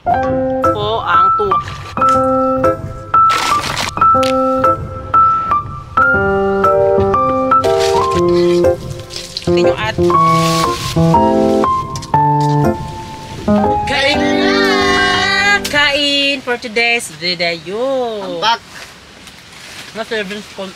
Po ang tuwa. Tingnan at kain na! Kain for today's video. I'm back. Na-serving spoon.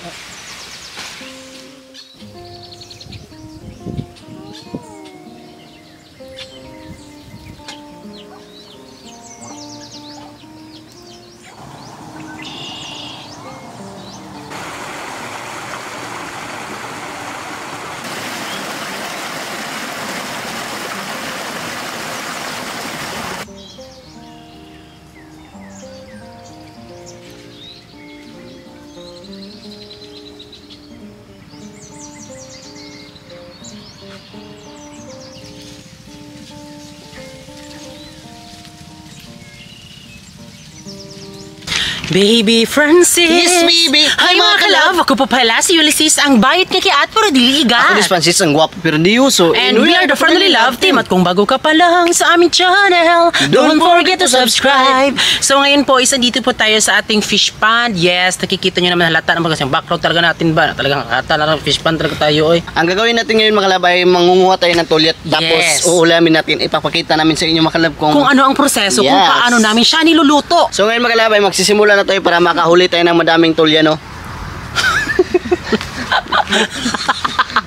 Baby Francis! Yes, baby! Hi mga kalove! Ako po pala si Ulysses, ang bayot nga kiat pero dili igat. Ako ni Francis, ang gwapo pero di uso. And we are the Friendly Love Team. At kung bago ka pa lang sa aming channel, don't forget to subscribe. So ngayon po, isa dito po tayo sa ating fish pond. Yes, nakikita nyo naman halata naman kasi yung background talaga natin ba? Talagang halata na fish pond talaga tayo. Oy. Ang gagawin natin ngayon mga kalab ay mangunguha tayo ng tulyat. Tapos Yes. uulamin natin. Ipapakita namin sa inyo mga kalab Kung ano ang proseso, kung Yes. paano namin siya niluluto. So ngayon mga kalab ay magsisimula na tayo para makahuli tayo ng madaming tulya, no?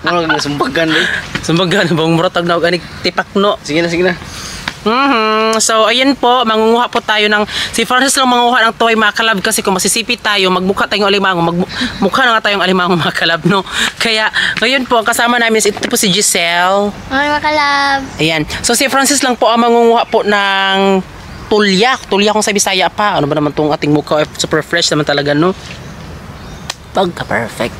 Ano kang sumbagan eh? Sumbaga na bang muratag na organic tipakno. Sige na, sige na. So ayun po, mangunguha po tayo ng si Francis lang mangunguha ng toy mga kalab kasi kung masisipit tayo, magmukha tayong alimango, magmukha na nga tayong alimango mga kalab, no? Kaya ngayon po, kasama namin ito po si Giselle. Ay, makalab. Ayan. So si Francis lang po ang mangunguha po ng tulya. Tulya kung sa Bisaya pa. Ano ba naman tong ating mukha? Super fresh naman talaga, no? Pagka-perfect.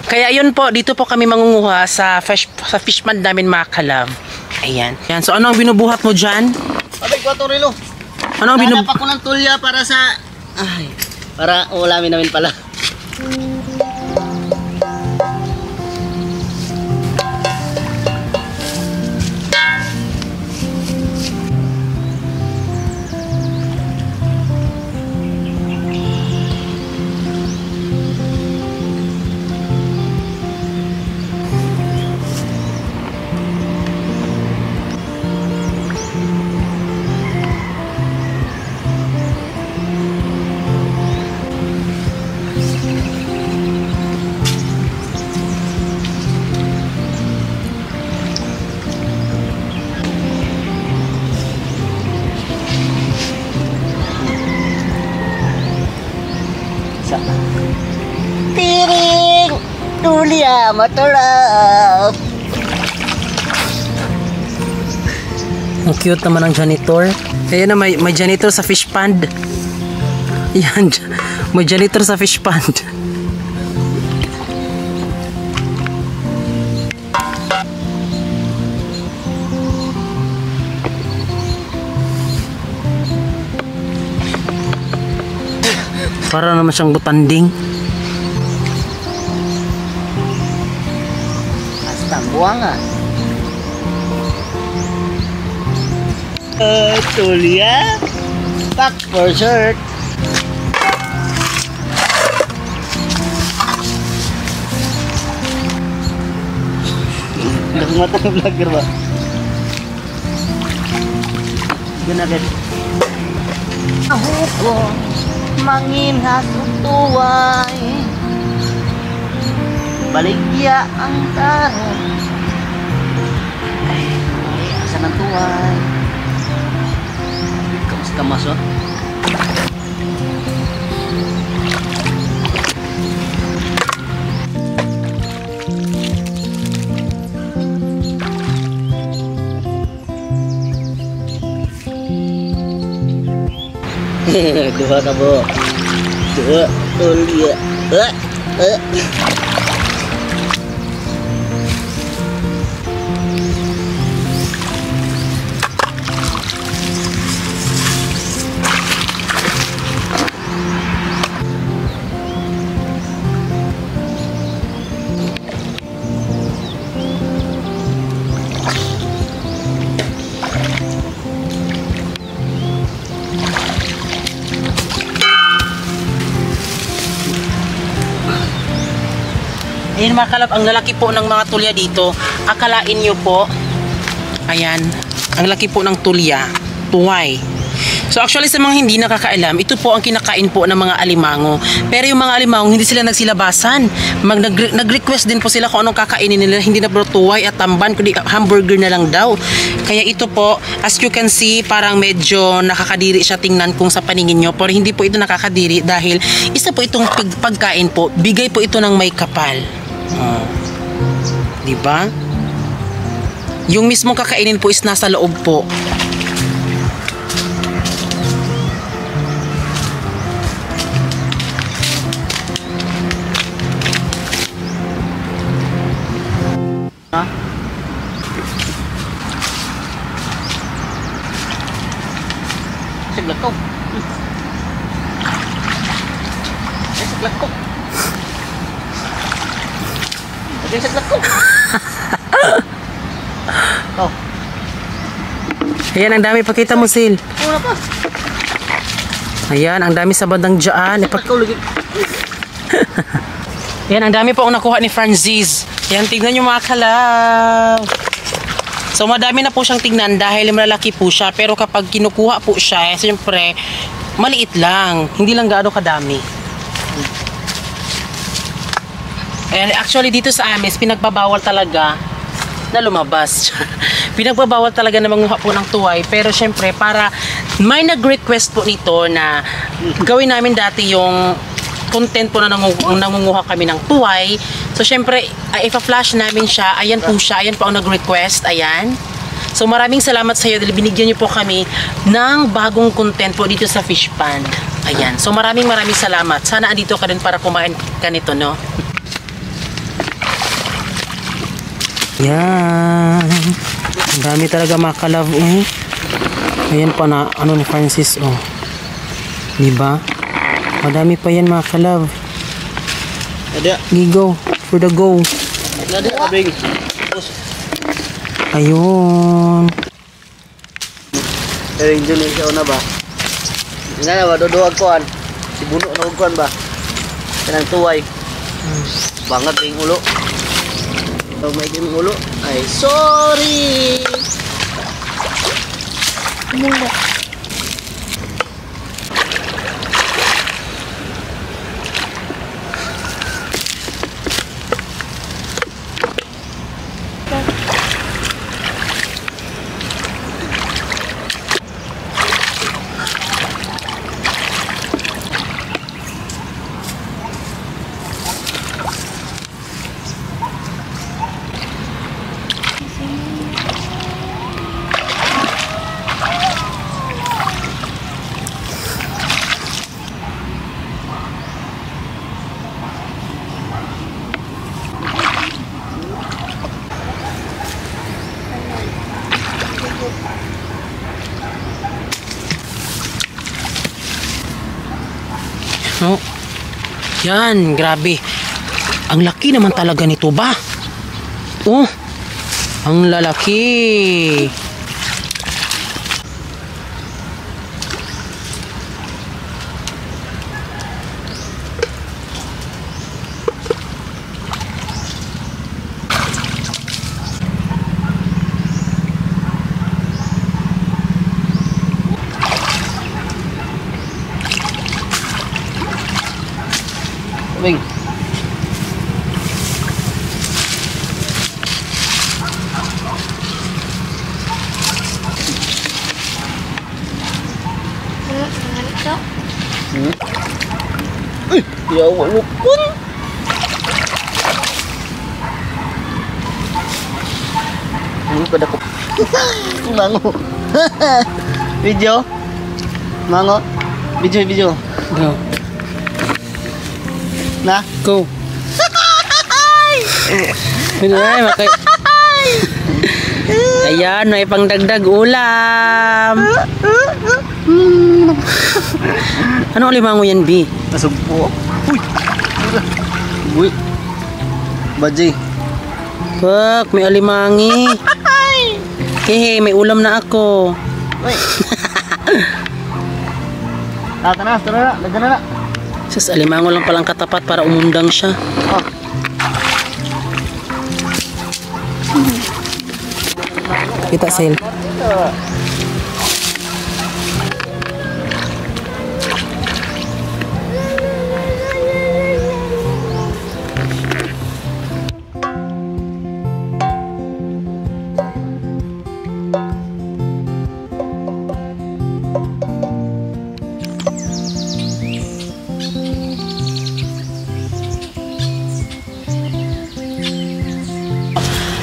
Kaya yun po, dito po kami mangunguha sa fish pond namin mga kalab. Ayan. Ayan. So ano ang binubuhat mo dyan? Abay, 4 relo. Ano ang Hanap ako ng tulya para sa... Ay, para uulamin namin pala. Tiring! Tulya, matulap! Ang cute naman ng janitor. Ayan na, may janitor sa fish pond. Yan, may janitor sa fish pond. Para naman siyang butanding. Basta buwanga. Tulya. Back for shirt. Mata ng vlogger ba? Ganagad. Ako ko manginhat tuway. Baligya ang taro. Ay, asan ang tuway? Kamusta maso? Duha ka po. Duha. Tulya. Ayan mga kalab, ang lalaki po ng mga tulya dito. Akalain nyo po, ayan, ang laki po ng tulya, tuway. So actually sa mga hindi nakakaalam, ito po ang kinakain po ng mga alimango. Pero yung mga alimango, hindi sila nagsilabasan. Nag-request din po sila kung anong kakainin nila. Hindi na po tuway at tamban, kundi hamburger na lang daw. Kaya ito po, as you can see, parang medyo nakakadiri siya tingnan kung sa paningin nyo. Pero hindi po ito nakakadiri dahil isa po itong pagkain po, bigay po ito ng may kapal. Oh. Diba? Yung mismong kakainin po is nasa loob po. Ha? Saglag ko. Saglag ko. Saglag ko. Oh. Ayan, ang dami. Pakita mo, Sil. Una pa. Ayan, ang dami sa bandang dyan. Ikaw lagi. Ayan, ang dami po ang nakuha ni Francis. Ayan, tignan nyo mga kalab. So, madami na po siyang tignan dahil malalaki po siya. Pero kapag kinukuha po siya, siyempre, maliit lang. Hindi lang gaano kadami. Ayan, actually dito sa Ames, pinagbabawal talaga na lumabas. Pinagbabawal talaga na manguha po ng tuway. Pero syempre, para may nag-request po nito na gawin namin dati yung content po na nangunguha kami ng tuway. So, syempre, ipa-flash namin siya. Ayan po siya. Ayan po ang nag-request. Ayan. So, maraming salamat sa iyo dahil binigyan niyo po kami ng bagong content po dito sa Fish Pond. Ayan. So, maraming salamat. Sana andito ka din para kumain ka nito, no? Yan. Ang dami talaga mga kalove, eh. Ayan pa na, ano ni Francis, oh. Diba? Madami pa yan mga kalove. Ada. Gigo. For the go. Ada, abig. Ayun. Pero Indonesia na ba? Ina na ba, dodoag kuan. Si Buno na kuan ba? Kanang tuway. Bangat yung ulo. Pag may yung ulo, ay sorry! Mula. No? Yan, grabe. Ang laki naman talaga nito ba? Oh, ang lalaki. Abig. Uy, yawa lupon. Ini pada ko. Mango. Video. Mango. Video. Go. Na. Go. Ay, makay. Ayan, may pangdagdag ulam. Ano alimango yan, B? Nasugpo. Uy. Uy. Baji. Pak, may alimangi. Hehe, may ulam na ako. Uy. Tara na. Lagyan na. Sus, alimango lang palang katapat para umundang siya. Oh. Kita sale.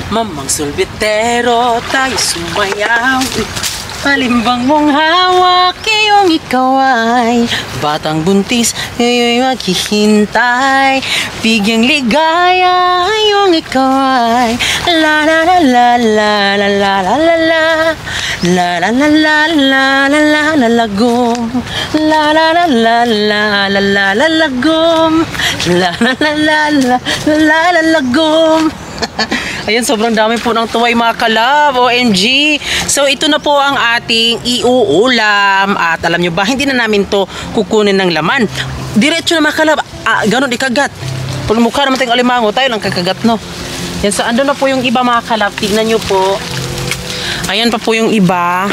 Mamang sulbitero, tayo sumayaw. Palimbang mong hawak, iyong ikaw ay batang buntis, iyo'y maghihintay. Bigyang ligaya, iyong ikaw ay la la la la la la la la la la la la la la la la la la lagom, la la la la la la la la lagom, la la la la la la la lagom. Ayan, sobrang dami po ng tuway mga kalab. OMG. So, ito na po ang ating iuulam. At alam nyo ba, hindi na namin to kukunin ng laman. Diretso na mga kalab. Ganon, ikagat. Pag mukha naman tayong alimango, tayo lang kakagat, no? Yan, so, ando na po yung iba mga kalab. Tignan nyo po. Ayan pa po yung iba.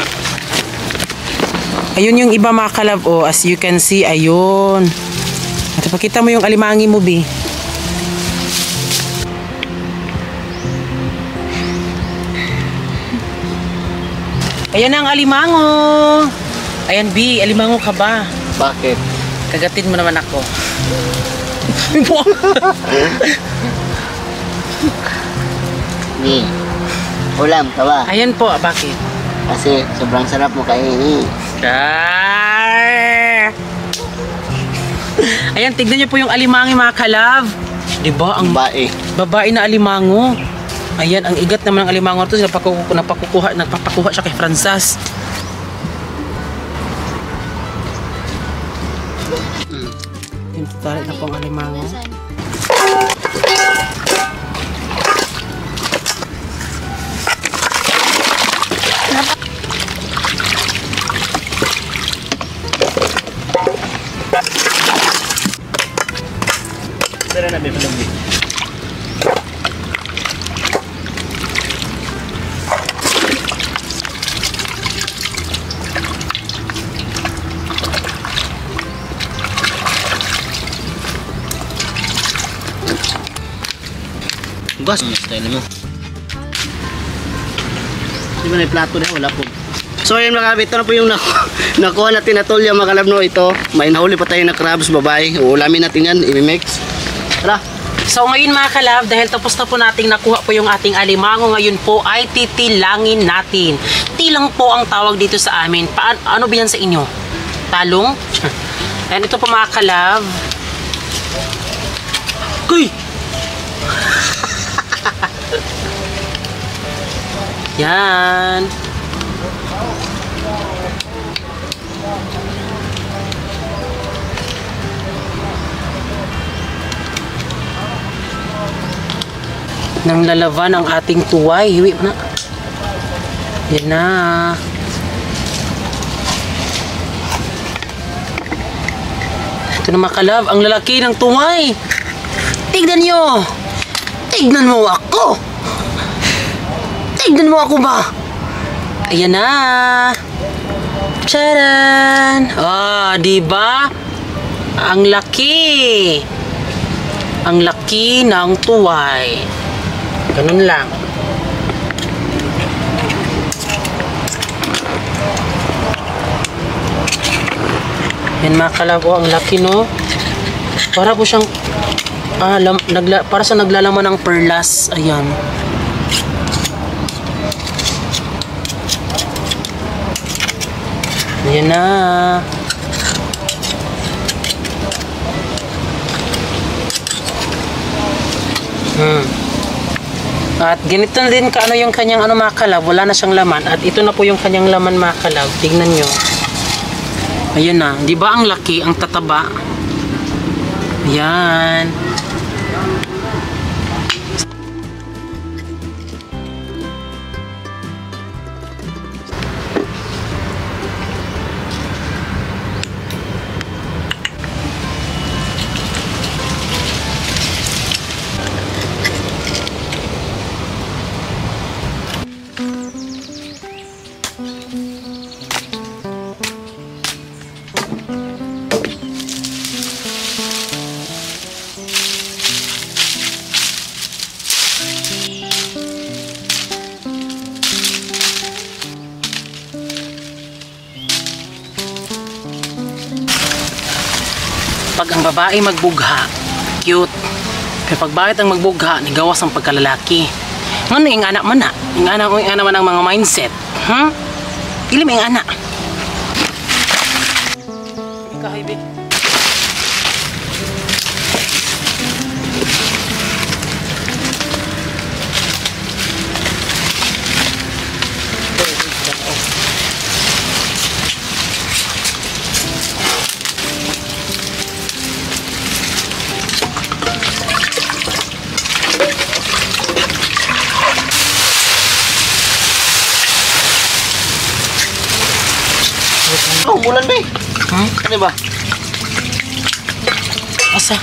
Ayun yung iba mga kalab. Oh, as you can see, ayun. At pakita mo yung alimangi mo, Bi. Ayan ang alimango. Ayan, B, alimango ka ba? Bakit? Kagatin mo naman ako. Ni, ulam ka ba? Ayan po, bakit? Kasi sobrang sarap mo kainin. Ayan, tignan niyo po yung alimangi mga kalab. Diba? Ang Bae. babae na alimango. Ayan, ang igat naman ng alimango ito. Napapakuha siya kay Franzas. Yung tarik na po ang alimango. Tara na, may palambing. Gas mo style mo. Di ba na plato na wala po. So ayun mga kabit, ito na po yung nakuha natin na tolya mga kalab, no. Ito, may nahuli pa tayo na crabs babae. Uulamin natin yan, i-mix. Tara. So ngayon mga kalab, dahil tapos na po nating nakuha po yung ating alimango, ngayon po ay titilangin natin. Tilang po ang tawag dito sa amin. Ano ba yan sa inyo? Talong? And ito po mga kalab. Kuy! Yan. Nang lalaban ang ating tuway. Hiwi mo na. Yan na. Ito na mga kalab, ang lalaki ng tuway. Tignan nyo. Tignan mo ako. Tignan mo ako ba? Ayan na. Charan! Ah, di ba? Ang laki. Ang laki ng tuway. Ganun lang. Yan mga kalabo, ang laki, no? Para po siyang para sa naglalaman ng perlas. Ayan. Ayan na. At ganito na din kaano yung kanyang mga kalab. Wala na siyang laman. At ito na po yung kanyang laman mga kalab. Tignan nyo. Ayan na. Di ba ang laki, ang tataba? Ayan. Pag ang babae magbugha, cute. Pero pag bakit ang magbugha, nigawas ang pagkalalaki. Ano yung anak man na? Yung anak man ang mga mindset. Ilim yung anak. Kahibig. Oh, bulan ba? Ano ba? Asa?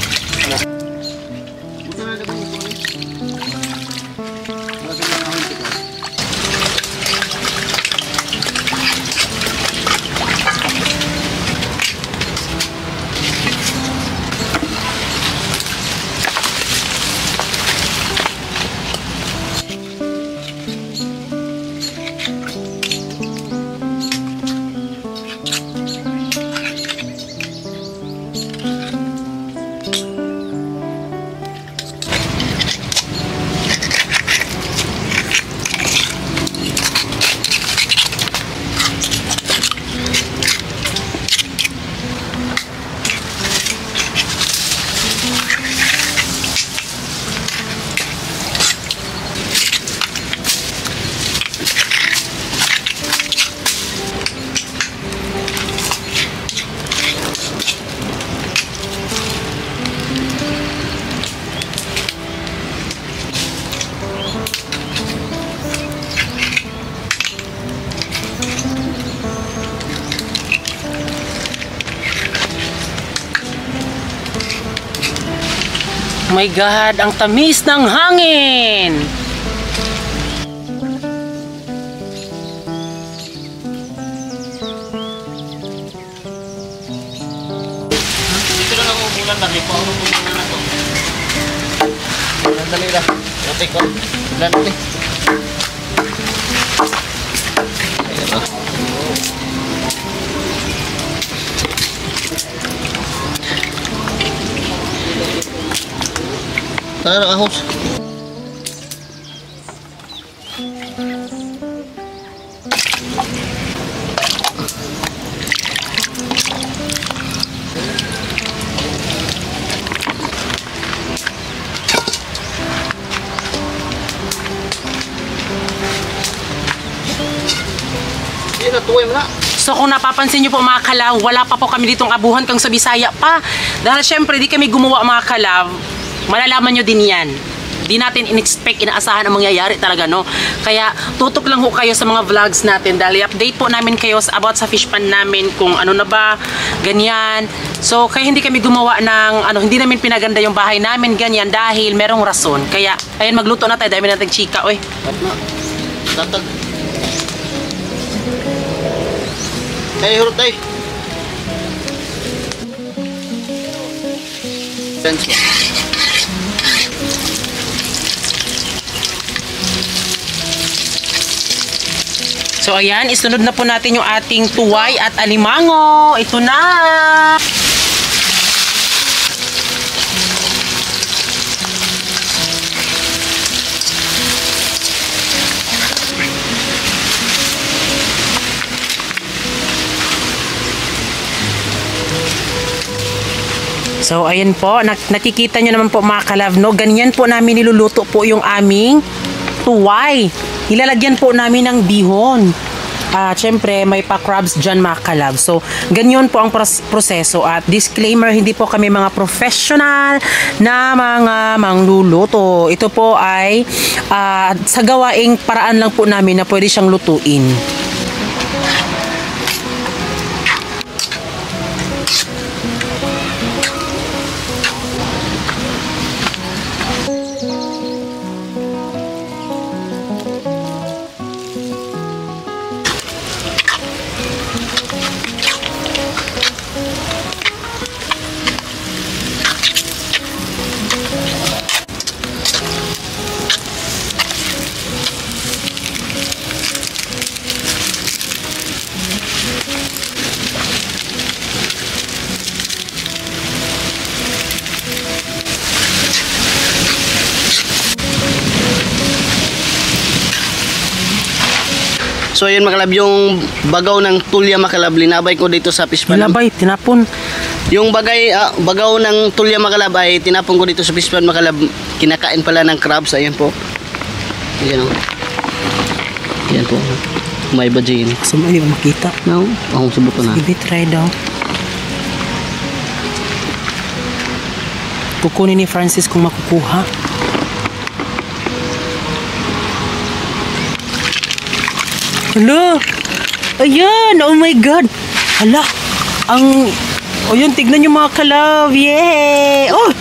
Oh my God, ang tamis ng hangin! Dito lang ako bulan na. Di pa ako bulan na to. Dali na. Rotek ko. Bulan na. Ayan o. Tara na ahos. Hindi na tuway mo na. So kung napapansin nyo po mga kalaw, wala pa po kami ditong abuhan kang sa Bisaya pa. Dahil syempre di kami gumawa mga kalaw, malalaman nyo din yan. Di natin in-expect, inaasahan ang mangyayari talaga, no? Kaya tutok lang ho kayo sa mga vlogs natin dahil update po namin kayo about sa fish pan namin kung ano na ba, ganyan. So kaya hindi kami gumawa ng, hindi namin pinaganda yung bahay namin, ganyan, dahil merong rason. Kaya, ayun, magluto na tayo, dahil natin chika, oy. Ba't na? Tatag. Ay, hurot tayo. Fence mo. So ayan, isunod na po natin yung ating tuway at alimango. Ito na! So ayan po, nakikita nyo naman po mga kalab, no? Ganyan po namin niluluto po yung aming tuway. Ilalagyan po namin ng bihon. Siyempre, may pa-crabs dyan mga kalab. So, ganyan po ang proseso. At disclaimer, hindi po kami mga professional na mga mangluluto. Ito po ay sa gawaing paraan lang po namin na pwede siyang lutuin. So yun mga kalab, yung bagaw ng tulya mga kalab, linabay ko dito sa pispan. Nilabay, tinapon. Yung bagaw ng tulya mga kalab ay tinapon ko dito sa pispan mga kalab. Kinakain pala ng crabs. Ayan po. Ayan o. Ayan po. May badya yun. Gusto mo ayaw makita? No? Akong subukan na. Sige, try daw. Kukunin ni Francis kung makukuha. Hala! Ayan! Oh my God! Hala! O yun, tignan nyo mga kalab! Yay! Oh!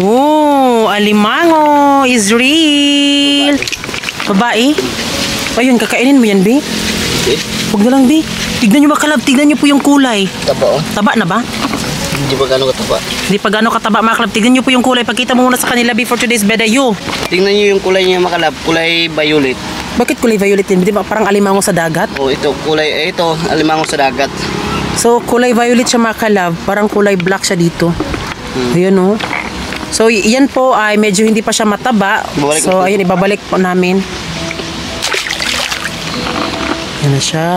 Oh! Alimango is real! Babae? Ayun, kakainin mo yan, Bi? Okay. Huwag na lang, Bi. Tignan nyo mga kalab, tignan nyo po yung kulay. Taba o. Taba na ba? Hindi ba gano'ng kataba? Hindi pa gano'ng kataba mga kalab. Tignan nyo po yung kulay. Pagkita mo muna sa kanila before today's bedayo. Tingnan nyo yung kulay niya mga kalab. Kulay violet. Bakit kulay violet yun? Di ba parang alimango sa dagat? Oh, ito kulay, ito alimango sa dagat. So, kulay violet siya mga kalab. Parang kulay black siya dito. Ayun o. So, yan po ay medyo hindi pa siya mataba. Babalik So, mo. ayun, ibabalik po namin. Yan na siya.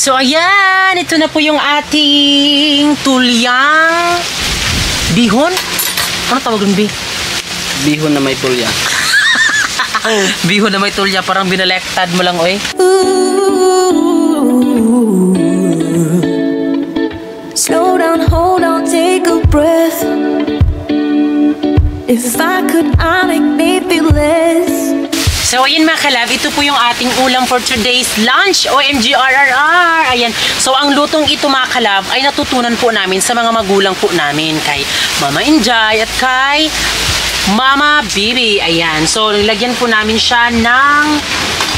So, ayan. Ito na po yung ating tulyang bihon. Ano tawag nun, Bi? Bihon na may tulya. Bihon na may tulya. Parang binalektad mo lang, oy. Slow down, hold on, take a breath. If I could, I'd make me feel less. So, ayun mga kalab, ito po yung ating ulam for today's lunch. OMG RRR! Ayan. So, ang lutong ito mga kalab ay natutunan po namin sa mga magulang po namin. Kay Mama Injay at kay Mama Bibi. Ayan. So, nilagyan po namin siya ng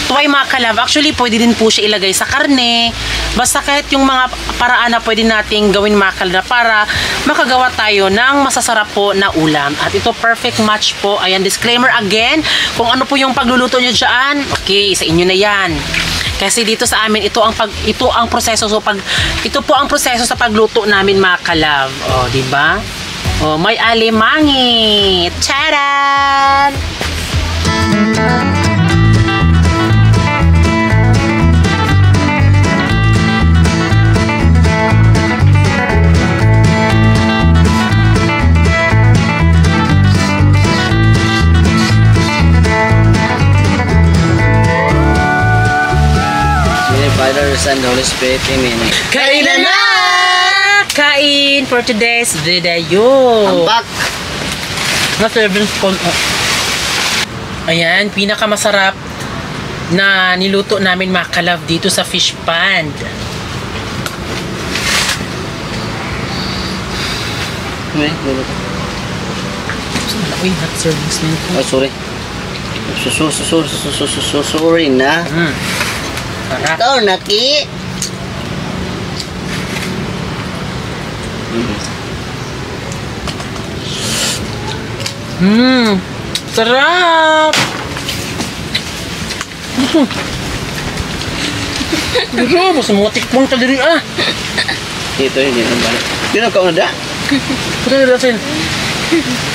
tuway mga kalab. Actually, pwede din po siya ilagay sa karne. Basta kahit yung mga paraan na pwede nating gawin mga kalab para makagawa tayo ng masasarap po na ulam. At ito perfect match po. Ayan, disclaimer again. Kung ano po yung pagluluto nyo dyan, okay, sa inyo na yan. Kasi dito sa amin, ito ang proseso. So, ito po ang proseso sa pagluto namin mga kalab. O, diba? O, may alimangi. Charan! Fathers and Holy Spirit, amen. Kain na na! Kain for today's video. I'm back. Na-serving spoon. Ayan, pinakamasarap na niluto namin mga kalab dito sa fish pond. Uy, not serving spoon. Oh, sorry. Sorry na. Sarap. Ikaw, Naki. Sarap! Mas mga tikpong taliri ah! Ito, hindi na balik. Hindi na ka na. Pwede na natin.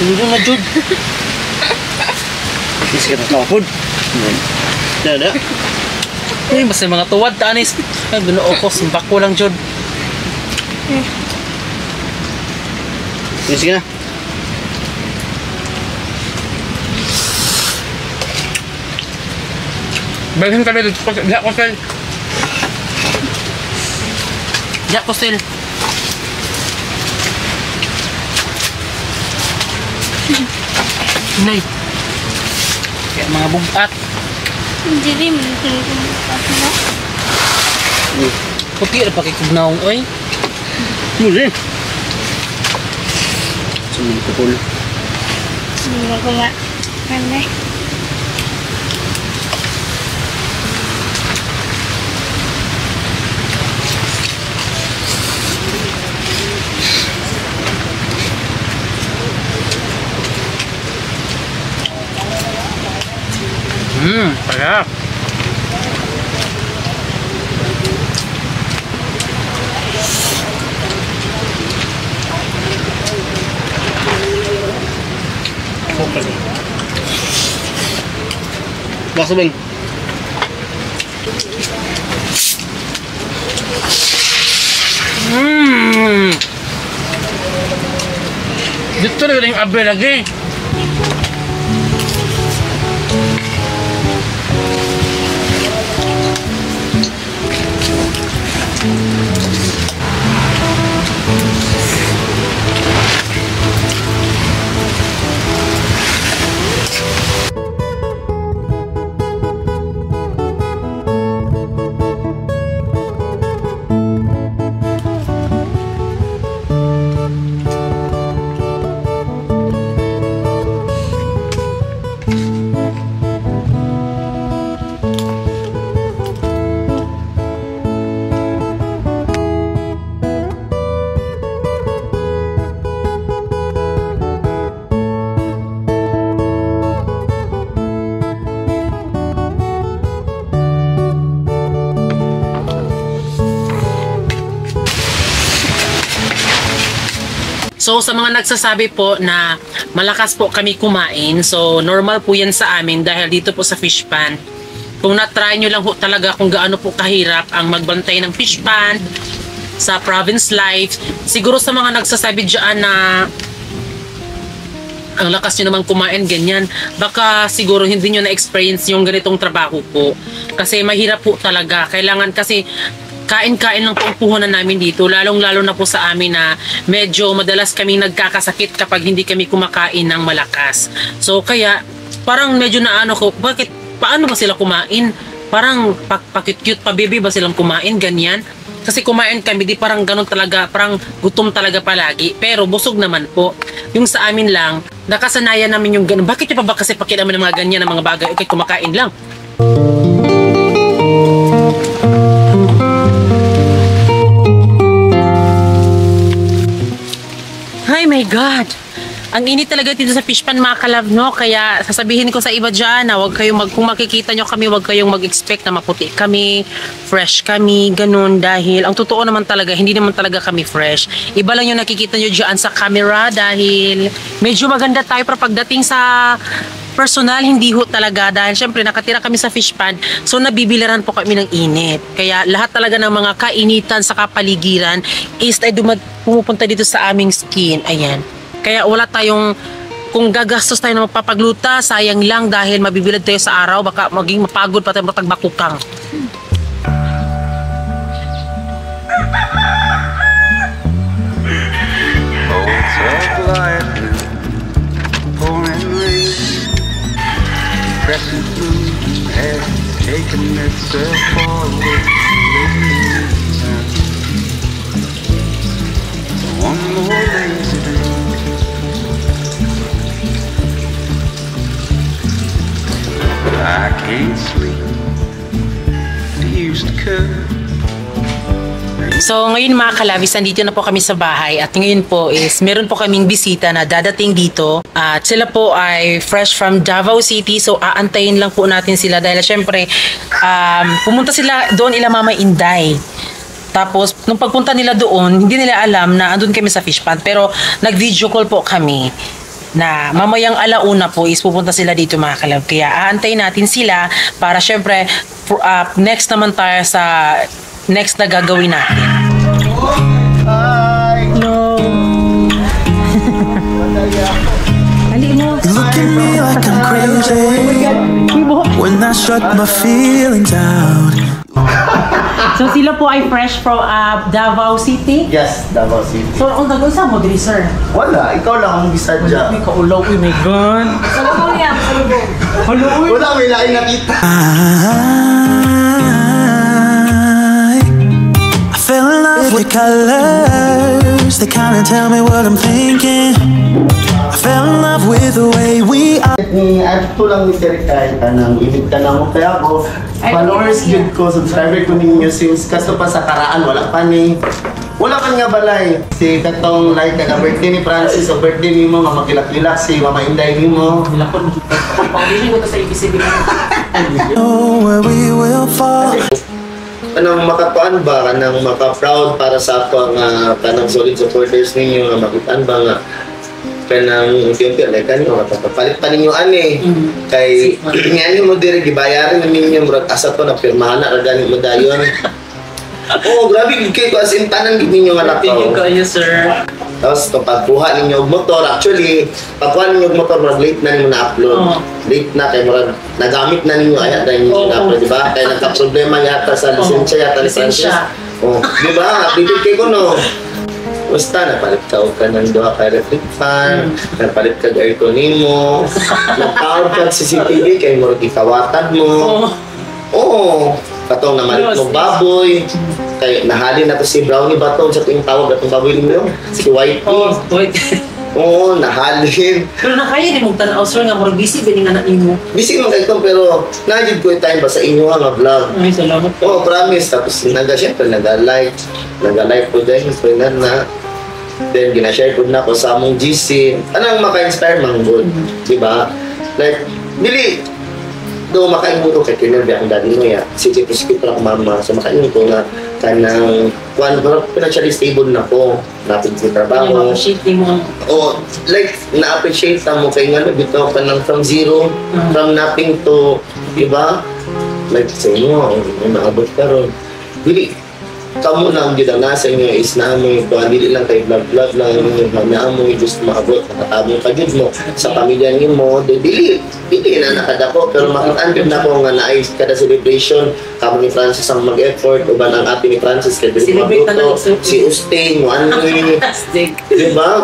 Hindi na jud. Hindi ka na kapod. Dada. Uy, mas mga tuwad, tanis. Ay, ginoo ko, simbak ko lang, Jod. Sige na. Balhin kami dito. Diyak ko, Sel. Diyak ko, Sel. Nay. Kaya mga bugat. Hindi rin mo. Puti na pakikugnaong, oy. Muli. Suming kupul. Hindi ko nga. Ano Sarap. Basta bang. Dito na yung abe lagi. So sa mga nagsasabi po na malakas po kami kumain, so normal po yan sa amin dahil dito po sa fish pan. Kung na-try nyo lang po talaga kung gaano po kahirap ang magbantay ng fish pan sa province life, siguro sa mga nagsasabi dyan na ang lakas nyo naman kumain, ganyan, baka siguro hindi nyo na-experience yung ganitong trabaho po. Kasi mahirap po talaga. Kailangan kasi kain-kain lang po ang puhunan namin dito, lalong-lalo na po sa amin na medyo madalas kaming nagkakasakit kapag hindi kami kumakain ng malakas. So kaya parang medyo naano ko, paano ba sila kumain? Parang pakit-cute pa baby ba silang kumain, ganyan? Kasi kumain kami, di parang ganun talaga, parang gutom talaga palagi. Pero busog naman po. Yung sa amin lang, nakasanayan namin yung ganun. Bakit nyo pa ba kasi pakialaman ng mga ganyan, ng mga bagay? Okay, kumakain lang. Ay my God! Ang init talaga dito sa fish pan, mga kalab, no? Kaya sasabihin ko sa iba dyan na kung makikita nyo kami, wag kayong mag-expect na maputi kami, fresh kami, ganun. Dahil ang totoo naman talaga, hindi naman talaga kami fresh. Iba lang yung nakikita nyo dyan sa camera dahil medyo maganda tayo, pero pagdating sa personal, hindi ho talaga. Dahil syempre nakatira kami sa fish pan, so nabibiliran po kami ng init. Kaya lahat talaga ng mga kainitan sa kapaligiran is ay pumupunta dito sa aming skin. Ayan. Kaya wala tayong, kung gagastos tayo na magpapagluta, sayang lang dahil mabibilad tayo sa araw, baka maging mapagod pa tayo matagbakukang. I can't sleep. They used to cut. So ngayon mga kalabis, nandito na po kami sa bahay at ngayon po is meron po kaming bisita na dadating dito at sila po ay fresh from Davao City, so aantayin lang po natin sila dahil syempre pumunta sila doon ila Mama Inday. Tapos nung pagpunta nila doon, hindi nila alam na andun kami sa fish pond, pero nag-video call po kami na mamayang alauna po is pupunta sila dito mga kalab. Kaya aantayin natin sila para syempre next naman tayo sa next na gagawin natin. No. Look at me like I'm crazy when I shut my feelings out. So sila po ay fresh from Davao City? Yes, Davao City. So ang tagal sa mo diri sir? Wala, ikaw lang ang bisa dyan. May kaulaw, oh my God. Salubong yan, salubong. Hello, Wala, may lain nakita. I fell in love with colors. They kinda tell me what I'm thinking. I fell in love with the way we are. Ni ato lang ni Terry kahit anang imigtan na mo kaya ako. Followers yun ko, subscriber ko ninyo since kaso pa sa karaan, wala pa ni. Wala ka nga balay. Si katong like ka birthday ni Francis o birthday ni mo, mamagilak-gilak si Mama Inday ni mo. Lakon. Pag-audition ko to sa ABCB. Know where we will fall. Kanang makatuan ba, kanang maka-proud para sa ako nga kanang solid supporters ninyo nga makitaan ba nga kanang unti-unti like kanyo papalit pa ninyo ani kay ngayon mo dire gibayaran ninyo murag asa to na pirmahan na gani mo dayon. Oh, grabe gid kay ko as in tanan gid ninyo nga Thank you nakaw. kayo, sir. Tapos kapag kuha ninyo og motor, actually pagkuha ninyo og motor murag late na nimo na-upload. Late na kay murag nagamit na ninyo aya dahil ninyo na-upload, di ba? Kay nagka-problema yata sa lisensya yata ni Francis. Oh, di ba? Bibig kay ko no. Basta napalit ka og kanang duha ka electric fan, napalit ka aircon nimo, nagtawag ka sa CCTV kay murag ikawatan mo. Oo. Katong namalit mo baboy, kay nahalin na to si Brownie Bato sa tuwing tawag atong baboy ninyo, si Whitey. Oh, wait. Oo, nahalin. Pero nakaya din mong tanaw, sir, nga murag busy ba nga na imo. Busy man kayo pero najid ko yung time ba sa inyo nga vlog. Ay, salamat. Oo, promise. Tapos syempre nag-like ko din, friend na. Then gina-share ko na ko sa among GC. Anong maka-inspire mang good, di ba? Like, dili, do makaingon ko kay Kinerby ang daddy mo ya. Si Chipisky para ko mama. So makaingon ko na kanang kuan financially stable na ko. Napid sa trabaho. Appreciate mo. Oh, like na-appreciate ta mo kay nga bitaw ka nang from zero, from nothing to, di ba? Like sa inyo, may maabot ka ron. Dili, kamo lang gid ang nasa inyo is namoy ito, dili lang kay vlog lang yung namoy gusto maabot, nakatabong ka gid mo sa pamilya nimo, dili na nakadako, pero makita gid nako nga naay kada celebration, kamo ni Francis ang mag-effort, uban ang ate ni Francis kay dili mabuto, si Usting, mo ano Fantastic. di ba?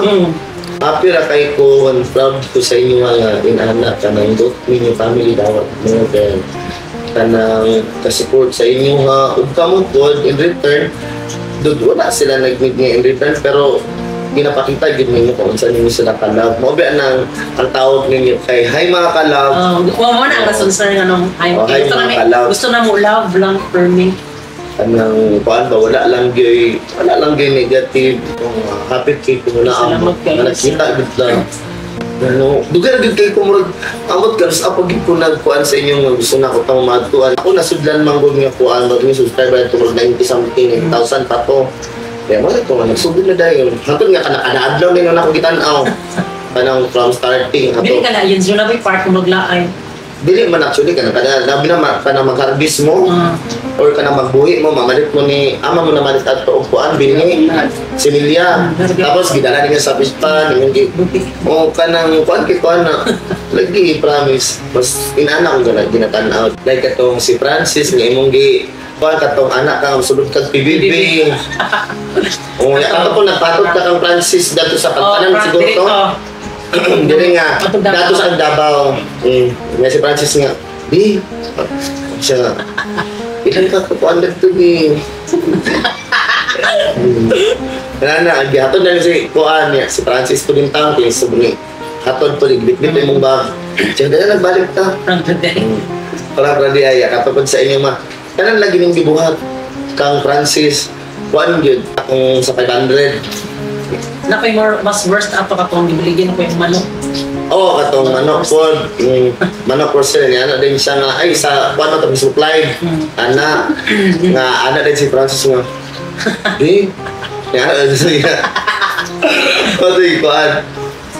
Happy ra kay ko, and proud ko sa inyo mga inanak kanang dot ninyo family dawat mo kay kanang ka-support sa inyo nga ug kamo pod in return wala sila nag-need niya in return pero ginapakita gid ninyo kung saan ninyo sila ka-love mo ba nang ang tawag ninyo kay hi mga ka-love. Mo na ang rason, sir, nga nung gusto na mo love lang for me. Kanang kuan ba wala lang gyud negative happy kay ko na ang nakita gid lang. Ano, dugan gid kay ko murag amot karos apag gid ko nagkuan sa inyo nga gusto na ko tang madtuan. Ako nasudlan man gud nga kuan mag ni subscriber to 90 something 1,000 pa to. Kaya mo ito nga nagsugod na dayon. Hangtod nga kana-adlaw ninyo na ako gitan-aw. Kanang from starting ato. Dili ka na yun, yun na part mo maglaay. Dili man actually kana labi na kana mag-harvest mo or kana magbuhi mo mamalit mo ni ama mo na malit adto og kuan bini similya tapos gidala niya sa fish pan yung o kanang kuan kay kuan na lagi promise mas inana ko gana ginatan-out like katong si Francis nga imong gi kuan katong anak kang sulod kag PBB o ato ko nagpatot ka kang Francis dato sa pagtanan siguro to. Dili nga, dato sa Davao. Nga si Francis nga, di, siya nga, ilan ka kukuan dito di. Wala na, hatod na si kuan niya, si Francis po din tang, kaya sabungi. Hatod po, bit-bit mong bag. Siya, dala nagbalik ta. Para di aya, kapag sa inyo ma, kanan lagi ning gibuhat, kang Francis, kuan yun, akong sa 500. Na ko'y mas worst ato katong gibiligyan ko yung manok. Oo, katong manok po, manok po sila niya, ano din siya nga, ay sa kuwan mo ito, supplied, ana, nga ana din si Francis nga, di, nga ana din siya, ito yung kuwan,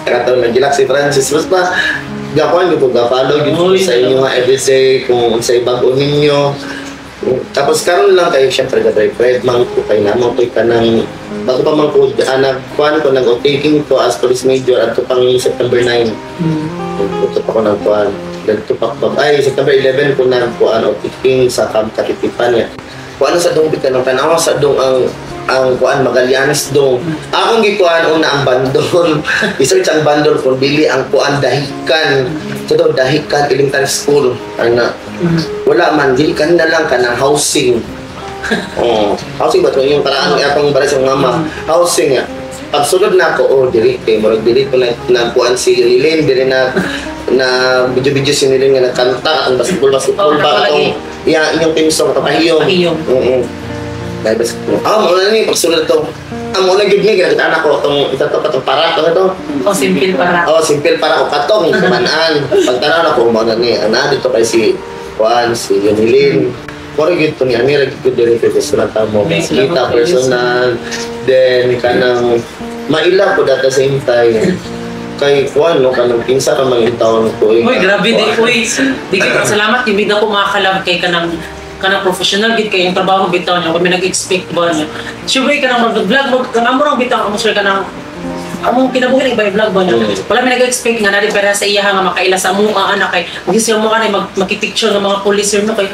katong nagilak si Francis, basta, gapuan yung pag-follow yun sa inyo nga everyday, kung sa ibang ninyo, tapos karon lang kayo siyempre ka-drive man ko kayo naman ko ka ng bago pa man ko nagkuhan ko nag-taking ko as police major at pang September 9 tutok ako ng kuhan nagtupak ay September 11 ko nagkuhan o taking sa Camp Katitipan niya kuhan sa dong ka ng tanawa sa dong ang kuan Magallanes dong akong gikuan una ang bandol i-search ang bandol kung bili ang kuan dahikan so daw dahikan Ilintan School ana wala man dili kan na lang kanang housing housing ba to yung parang atong bara sa mama housing ya pagsulod na ako dili kay murag dili ko na kuan si Lilin dili na video si Lilin nga nagkanta ang basketball ba atong inyong team song kapahiyong Daibas ko. Muna ni pagsulod to. Muna gid ni ginagit anak ko tong katong para to. Simple para. Simple para ko katong kamanaan. Pagtanaw na ko mo na ni ana dito kay si Juan, si Yonilin. Pero gid to ni Amira gid diri sa tamo. Kita personal then kanang maila po data same time. Kay Juan no kanang pinsa ka man taon ko. Uy, grabe di uy. Di kay salamat gid ako makakalab kay kanang professional gid kay yung trabaho bitaw niya kami nag-expect ba niya. Siyempre kanang mag-vlog mo kanang among bitaw amo sir kanang among kinabuhi ba vlog ba niya. Wala mi nag-expect nga nari para sa iya nga makaila sa mo anak kay magisiyo mo kanay makipicture ng mga police sir no kay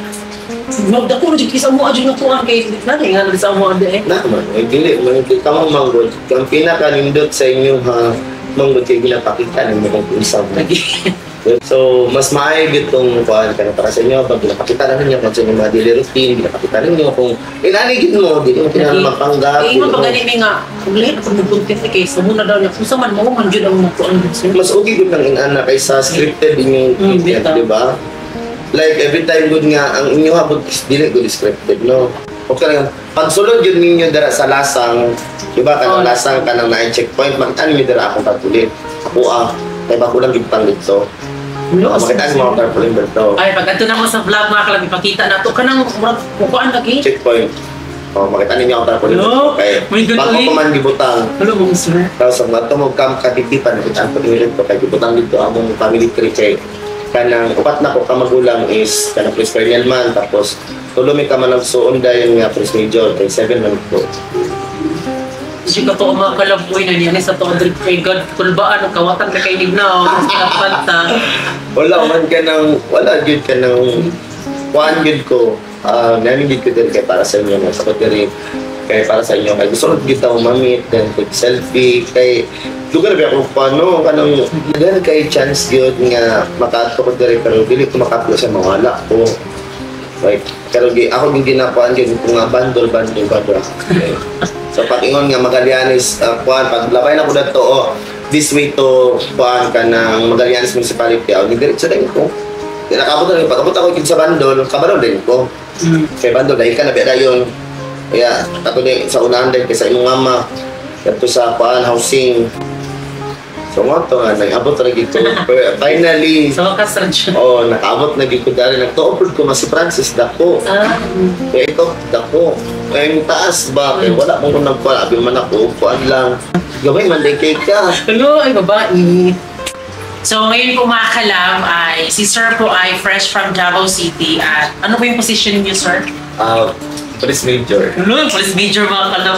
magdako jud kisa mo adyo na tuan kay nani nga sa mo ande eh. Na man, dili man kita mo manggod. Ang pinaka-nindot sa inyo ha manggod kay ginapakita ng mga usap. So, mas maayo itong kuhaan ka na para sa inyo. Pag pinapakita na ninyo kung sa inyong mga daily routine, pinapakita ninyo kung inanigid mo, di mo pinapangpanggap. Mo pag ganito nga, kung lahat ako mag-content kay sa muna daw niya, kung sa man mo, man dyan ang makuan. Mas okay good ng inana kaysa scripted inyong content, di ba? Like, every time good nga, ang inyong habot is dili good scripted, no? Okay lang, pagsulod yun ninyo dara sa lasang, di ba? Kanang lasang, kanang na-checkpoint, makita ninyo dara akong patulit. Ako kaya ba ko lang gipang dito. Makita mo mga carpooling dito. Ay, pag ito na mo sa vlog mga kalab, ipakita na ito ka nang kukuhaan lagi. Checkpoint. Makita ninyo ang carpooling dito. Kaya bago ko man gibutang. Hello mga sir. Tapos ang mato mo kam katitipan, ang pag-ilit ko, kaya gibutang dito among family tree check. Kanang upat na ko kamagulang is kanang Prince Ferdinand man, tapos tulumi ka man ang suon dahil nga Prince Major, kay 7 man ko. Kasi ka to mga kalaboy na niya sa 200 kay God, kulbaan ang kawatan na kay Nignaw, sa panta. Wala man ka nang, wala good ka nang kuhaan good ko. Namin good ko din kay para sa inyo, sa kutiri. Kaya para sa inyo, kaya gusto ko kita umamit, then take selfie, kay lugar ba ako paano, kanang nagan kay chance yun nga makato ko dire pero dili ko makaplo sa mawala ko. Right. Pero ako din ginakuan yun kung nga bundle. Okay. So pag ingon nga Magallanes, kuan pag labay na ko dito, this way to kuan ka ng Magallanes Municipality, diretso din ko. Nakabot na rin, pag-abot ako sa bundle, kabalo din ko. Kaya bundle, dahil ka na ba yun. Kaya, ato din sa unahan din, kaysa imong mama, ito sa kuan, housing. So nga ito nga, nag-abot na rin ko. Finally, So, kasradyo. nakaabot na rin ko dahil nagtuopod ko si Francis Dako. Kaya ito, Dako. Kaya yung taas ba? Kaya wala mong nagkuhan. Abi man ako, kuhan lang. Gawin man din cake ka. Hello, ay babae. So, ngayon po mga kalam, ay si Sir po ay fresh from Davao City. At ano po yung position niyo, Sir? Police Major. Hello, Police Major mga kalam.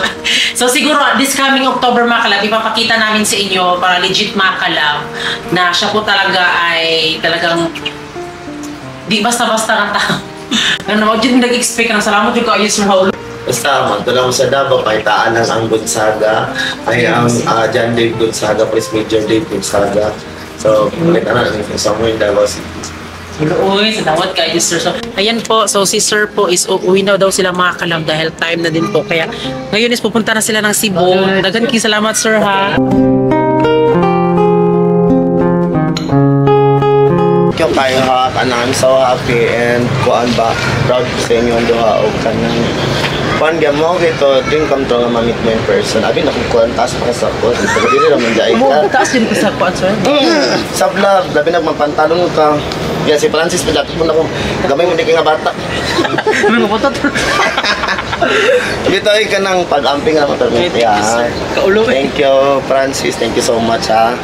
So, siguro this coming October mga kalam, ipapakita namin sa inyo para legit mga kalam na siya po talaga ay talagang di basta-basta ng tao. Ano, huwag dyan nag-expect ng salamat yung kayo, Sir Haulo. Basta, magtulong sa Davao, pahitaan lang ang Gonzaga. Ay ang John Dave Gonzaga, Police Major Dave Gonzaga. So, makita na namin somewhere in Davao City. Uy, sa dawat kayo, Sir. So, ayan po, so si Sir po is uuwi na daw sila mga kalam dahil time na din po. Kaya ngayon is pupunta na sila ng Cebu. Dagan ki salamat, Sir, ha? Kaya kayo ha, kanang so happy and kuan ba, proud sa inyo ang duha o kanang kuan mo kito, dream come true nga mamit mo in person. Abi nakukuhan, taas pa ka sa kuan. Pero dili naman dyan ka. Taas din ko sa kuan, Sir. Sa vlog, labi nagmapantalon ka. Kaya si Francis, pagdating mo na kung gamay mo di ka nga bata. Ano mo po Dito ay ka ng pag-amping na motor-motor. Kaulo. Thank you, Francis. Thank you so much, ha.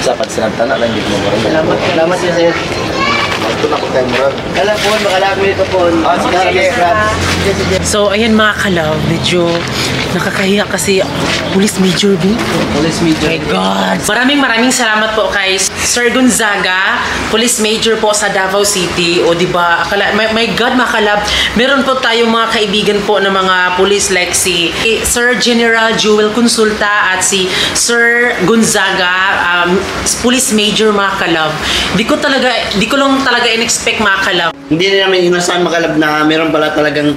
Sa pagsinagtana lang, hindi mo maraming. Salamat siya sa'yo. Magto na ko tayo mo rin. Kala po, makalami ito po. So, ayan mga kalaw, medyo nakakahiya kasi Police Major B. Police Major. My God! Maraming salamat po kay Sir Gonzaga, Police Major po sa Davao City. O diba, my God mga kalab, meron po tayong mga kaibigan po ng mga police like si Sir General Jewel Consulta at si Sir Gonzaga, Police Major mga kalab. Di ko lang talaga in-expect mga kalab. Hindi na namin inasahan makalab na meron pala talagang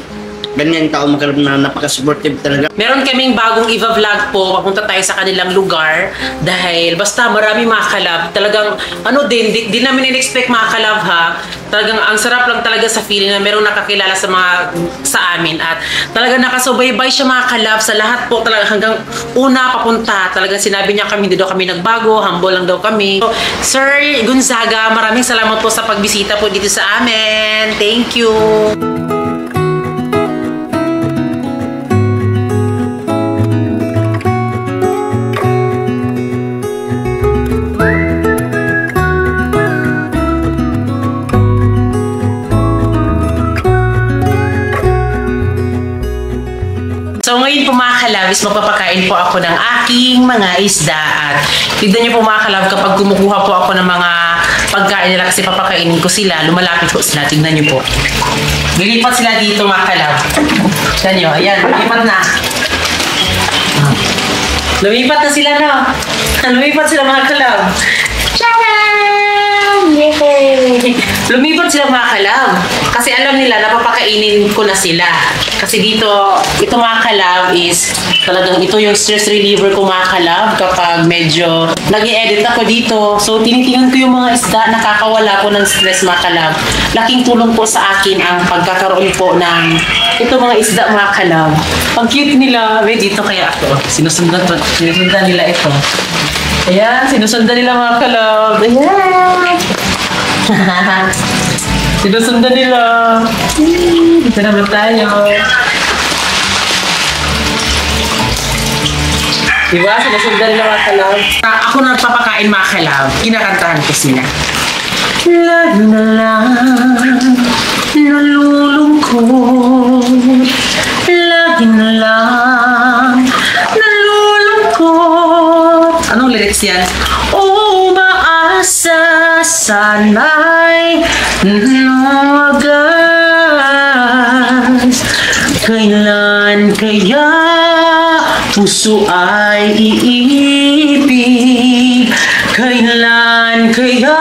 ganyan tao makalab na napaka-supportive talaga. Meron kaming bagong iva-vlog po, papunta tayo sa kanilang lugar dahil basta marami mga kalab. Talagang ano din, di namin in-expect mga kalab ha. Talagang ang sarap lang talaga sa feeling na merong nakakilala sa amin at talagang nakasubaybay siya mga kalab sa lahat po talaga hanggang una papunta. Talagang sinabi niya kami, hindi daw kami nagbago, humble lang daw kami. So, Sir Gonzaga, maraming salamat po sa pagbisita po dito sa amin. Thank you. So ngayon po mga kalabs, magpapakain po ako ng aking mga isda at tignan niyo po mga kalab, kapag kumukuha po ako ng mga pagkain nila kasi papakainin ko sila, lumalapit po sila, tignan niyo po. Lilipat sila dito mga kalab. Tignan niyo, ayan, lumipat na. Lumipat na sila no? Lumipat sila mga kalab. Tcharam! Yay! Lumipat sila mga kalab. Kasi alam nila, napapakainin ko na sila. Kasi dito, ito mga kalab is talagang ito yung stress reliever ko mga kalab kapag medyo nag-i-edit ako dito. So, tinitingnan ko yung mga isda, nakakawala po ng stress mga kalab. Laking tulong po sa akin ang pagkakaroon po ng ito mga isda mga kalab. Ang cute nila. May dito kaya ako. Sinusundan nila ito. Ayan, sinusundan nila mga kalab. Ayan. Sinusundan nila. Dito naman tayo. Diba? Sinusundan nila mga kalab. Ako na nagpapakain mga kalab. Kinakantahan ko sila. Lagi na lang nalulungkot. Lagi na lang nalulungkot. Anong lyrics yan? Umaasa sana'y wagas. Kailan kaya puso ay iibig? Kailan kaya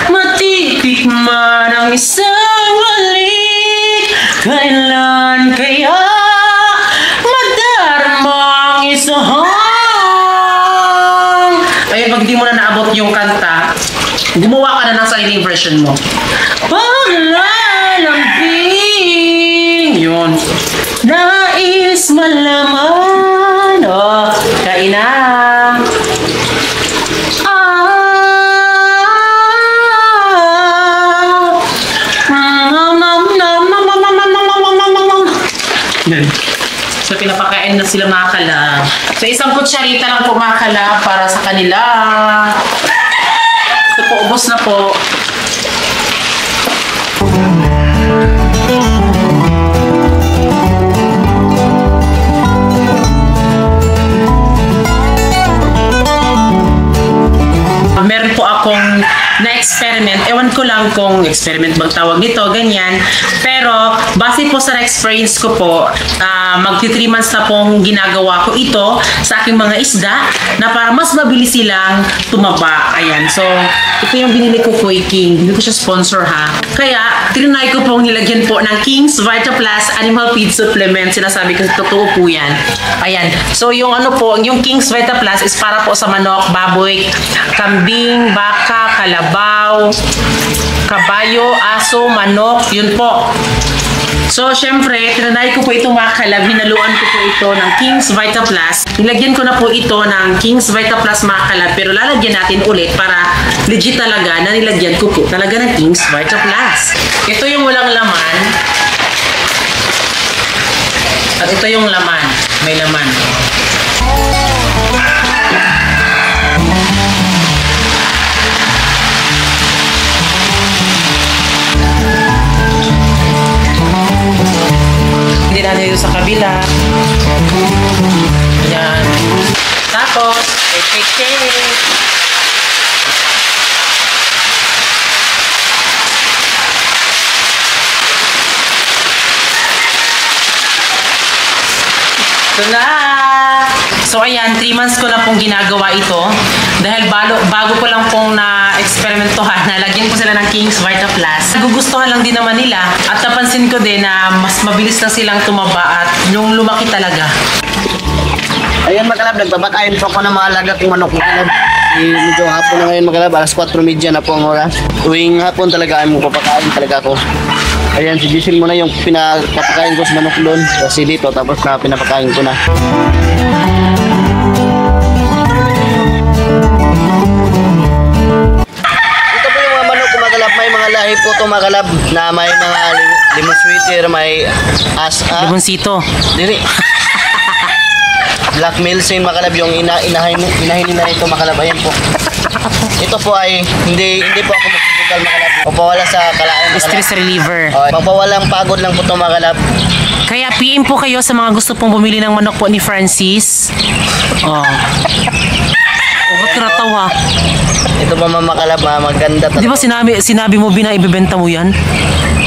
matitikman ang isang balik? Kailan kaya madarma ang isang? Ayun, pag di mo na naabot yung kanta, gumawa ka na ng sariling version mo. Paglalambing, yun. Nais malaman. Oh, kain na. So, pinapakain na sila mga kalab. So, isang kutsarita lang po mga kalab para sa kanila. So, po, ubos na po. Meron po akong na-experiment. Ewan ko lang kung experiment bang tawag nito, ganyan. Pero, base po sa experience ko po, magti 3 months na pong ginagawa ko ito sa aking mga isda na para mas mabilis silang tumaba. Ayan. So, ito yung binili ko Koi King. Hindi ko siya sponsor ha. Kaya, tinunay ko pong nilagyan po ng King's Vita Plus Animal Feed Supplement. Sinasabi ko, totoo po yan. Ayan. So, yung ano po, yung King's Vita Plus is para po sa manok, baboy, kambing, baka, kalabaw, kabayo, aso, manok, yun po. So, syempre, tinanay ko po ito mga kalab, hinaluan ko po ito ng King's Vita Plus. Nilagyan ko na po ito ng King's Vita Plus mga kalab, pero lalagyan natin ulit para legit talaga na nilagyan ko po talaga ng King's Vita Plus. Ito yung walang laman. At ito yung laman. May laman. Hindi natin dito sa kabila. Ayan. Tapos, shake. Ito na! So, ayan, 3 months ko na pong ginagawa ito. Dahil bago ko lang pong eksperimentohan na lagyan ko sila ng King's Vita Plus. Nagugustuhan lang din naman nila at napansin ko din na mas mabilis na silang tumaba at yung lumaki talaga. Ayan mga kalab, nagpapakain po ako ng mga alaga kong manok mga kalab. Medyo hapon na ngayon mga kalab, alas 4:30 na po ang oras. Tuwing hapon talaga ay magpapakain talaga ako. Ayan, sigisin mo na yung pinapakain ko sa manok doon. Kasi dito, tapos na pinapakain ko na. Ito po yung mga manok ko mga kalab. May mga lahi po ito mga kalab na may mga limon sweater, may Limoncito. Dili. Black Milsim mga kalab, yung inahin nila ito mga kalab. Ayan po. Ito po ay hindi po ako magpupukal mga kalab. Papawala sa kalaan mga kalab. Stress reliever. Papawalang pagod lang po ito mga kalab. Kaya PM po kayo sa mga gusto pong bumili ng manok po ni Francis. Oh. Ba't ka natawa? Ito pa mga kalab, maganda Di ba sinabi mo na ibebenta mo yan?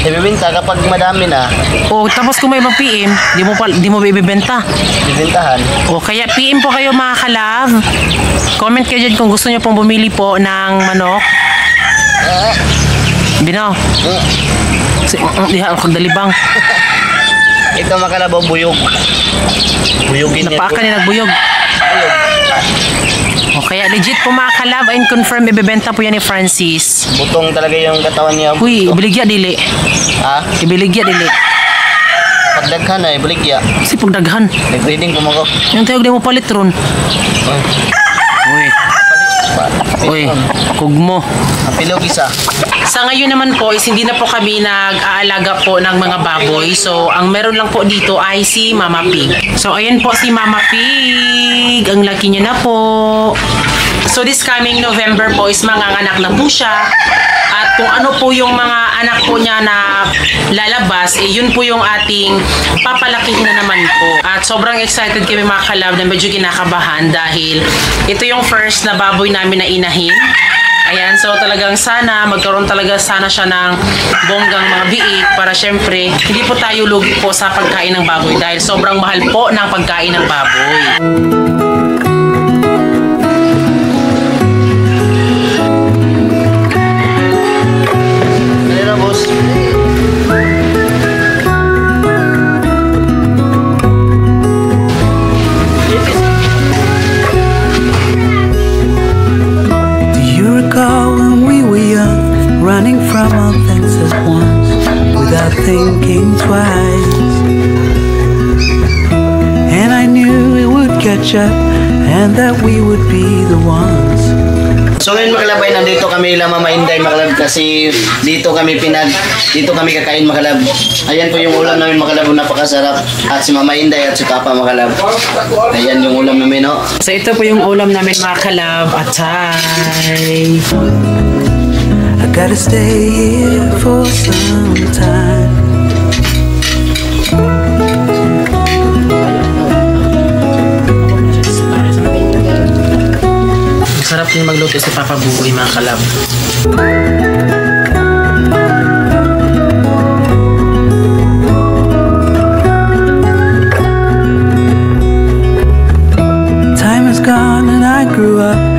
Ibibinta kapag madami na, O tapos kung may ibang PM, di mo ibebenta. ibintahan. O kaya PM po kayo mga kalab. Comment kayo dyan kung gusto nyo pong bumili po ng manok. Binaw. Di ako dalibang. Ito mga kalab, buyog. Buyogin yan. Napaka ni nagbuyog. Buyog. O kaya legit po mga kalab, and confirm ibebenta po yan ni Francis. Butong talaga yung katawan niya. Uy, ibaligya dili. Ha? Ibaligya dili. Pagdaghan na, ibaligya. Kasi pagdaghan. Nag-reading po mga. Yung tayog di mo palit ron. Uy. Uy, kugmo. Apilog isa. Sa ngayon naman po is hindi na po kami nag-aalaga po ng mga baboy. So, ang meron lang po dito ay si Mama Pig. So, ayan po si Mama Pig. Ang laki niya na po. So, this coming November po is manganganak na po siya. At kung ano po yung mga anak po niya na lalabas, eh yun po yung ating papalakihin na naman po. At sobrang excited kami mga kalab na medyo kinakabahan dahil ito yung first na baboy namin na inahin. Ayan, so talagang magkaroon talaga sana siya ng bonggang mga biik para syempre hindi po tayo lugi po sa pagkain ng baboy dahil sobrang mahal po ng pagkain ng baboy. Dali na, boss. Running from all things at once without thinking twice. And I knew it would catch up and that we would be the ones. So ngayon mga kalab ay nandito kami lang Mama Inday mga kalab kasi dito kami kakain mga kalab. Ayan po yung ulam namin mga kalab, napakasarap. At si Mama Inday at si Papa mga kalab. Ayan yung ulam namin, no? So ito po yung ulam namin mga kalab. Atay! I gotta stay here for some time. Sarap yung magluto si Papa Buboy mga kalab. Time is gone and I grew up